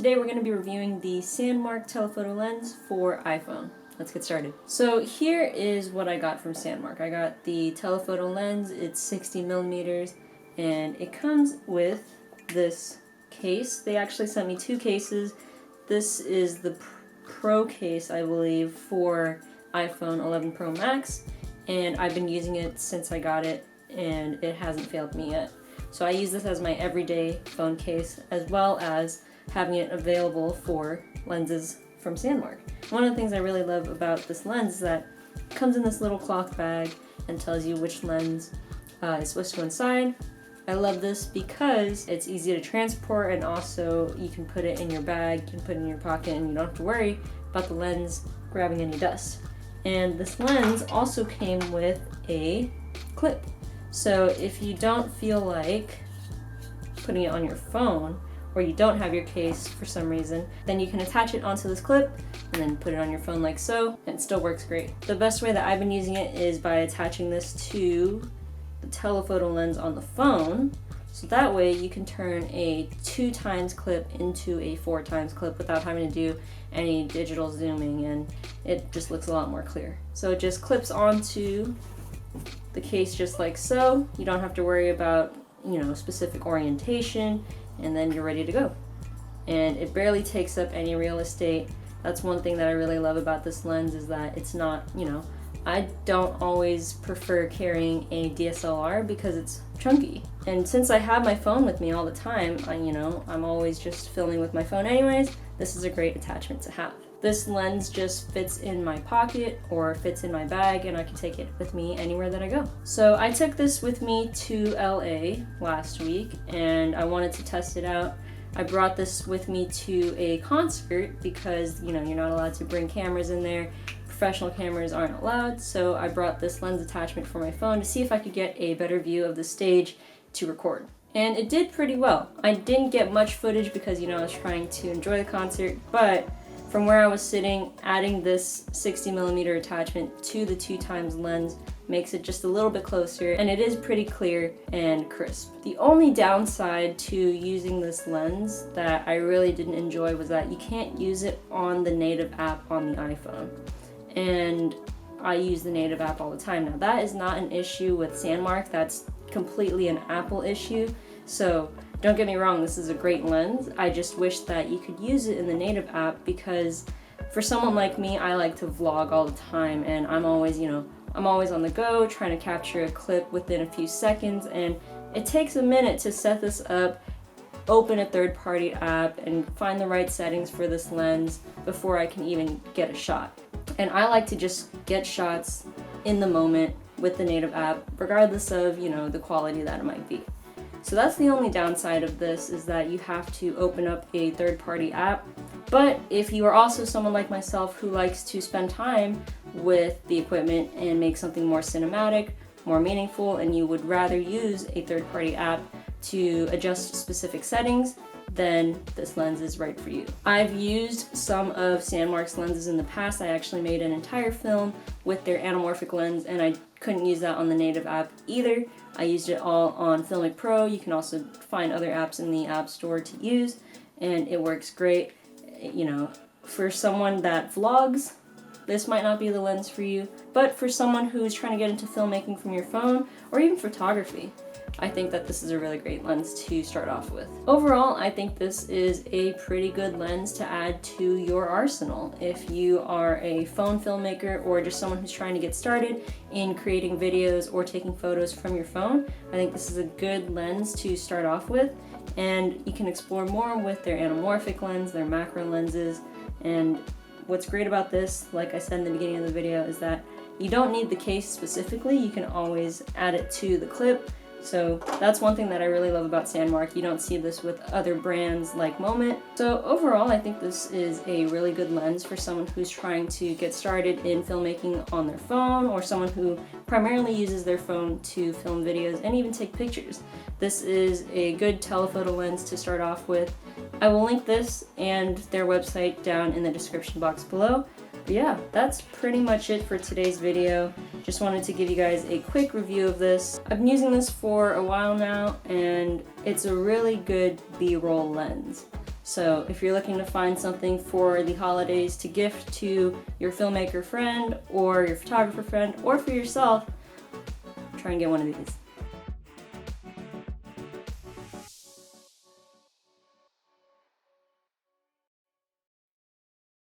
Today we're going to be reviewing the Sandmarc Telephoto lens for iPhone. Let's get started. So here is what I got from Sandmarc. I got the telephoto lens. It's 60mm and it comes with this case. They actually sent me two cases. This is the Pro case, I believe, for iPhone 11 Pro Max, and I've been using it since I got it and it hasn't failed me yet. So I use this as my everyday phone case, as well as having it available for lenses from Sandmarc. One of the things I really love about this lens is that it comes in this little cloth bag and tells you which lens is supposed to go inside. I love this because it's easy to transport, and also you can put it in your bag, you can put it in your pocket, and you don't have to worry about the lens grabbing any dust. And this lens also came with a clip. So if you don't feel like putting it on your phone, or you don't have your case for some reason, then you can attach it onto this clip and then put it on your phone like so, and it still works great. The best way that I've been using it is by attaching this to the telephoto lens on the phone, so that way you can turn a 2x clip into a 4x clip without having to do any digital zooming, and it just looks a lot more clear. So it just clips onto the case just like so. You don't have to worry about, specific orientation, and then you're ready to go. And it barely takes up any real estate. That's one thing that I really love about this lens, is that it's not, I don't always prefer carrying a DSLR because it's chunky. And since I have my phone with me all the time, I'm always just filming with my phone anyways, this is a great attachment to have. This lens just fits in my pocket or fits in my bag, and I can take it with me anywhere that I go. So I took this with me to LA last week and I wanted to test it out. I brought this with me to a concert because, you're not allowed to bring cameras in there. Professional cameras aren't allowed, so I brought this lens attachment for my phone to see if I could get a better view of the stage to record. And it did pretty well. I didn't get much footage because, I was trying to enjoy the concert, but from where I was sitting, adding this 60mm attachment to the 2x lens makes it just a little bit closer, and it is pretty clear and crisp. The only downside to using this lens that I really didn't enjoy was that you can't use it on the native app on the iPhone. And I use the native app all the time. Now that is not an issue with Sandmarc, that's completely an Apple issue. So don't get me wrong, this is a great lens. I just wish that you could use it in the native app, because for someone like me, I like to vlog all the time, and I'm always on the go trying to capture a clip within a few seconds, and it takes a minute to set this up, open a third-party app, and find the right settings for this lens before I can even get a shot. And I like to just get shots in the moment with the native app, regardless of, the quality that it might be. So that's the only downside of this, is that you have to open up a third-party app. But if you are also someone like myself who likes to spend time with the equipment and make something more cinematic, more meaningful, and you would rather use a third-party app to adjust specific settings, then this lens is right for you. I've used some of Sandmarc's lenses in the past. I actually made an entire film with their anamorphic lens, and I couldn't use that on the native app either. I used it all on Filmic Pro. You can also find other apps in the App Store to use, and it works great. For someone that vlogs, this might not be the lens for you, but for someone who's trying to get into filmmaking from your phone, or even photography, I think that this is a really great lens to start off with. Overall, I think this is a pretty good lens to add to your arsenal. If you are a phone filmmaker or just someone who's trying to get started in creating videos or taking photos from your phone, I think this is a good lens to start off with. And you can explore more with their anamorphic lens, their macro lenses. And what's great about this, like I said in the beginning of the video, is that you don't need the case specifically. You can always add it to the clip. So that's one thing that I really love about Sandmarc. You don't see this with other brands like Moment. So overall, I think this is a really good lens for someone who's trying to get started in filmmaking on their phone, or someone who primarily uses their phone to film videos and even take pictures. This is a good telephoto lens to start off with. I will link this and their website down in the description box below. But yeah, that's pretty much it for today's video. Just wanted to give you guys a quick review of this. I've been using this for a while now, and it's a really good B-roll lens. So if you're looking to find something for the holidays to gift to your filmmaker friend or your photographer friend or for yourself, try and get one of these.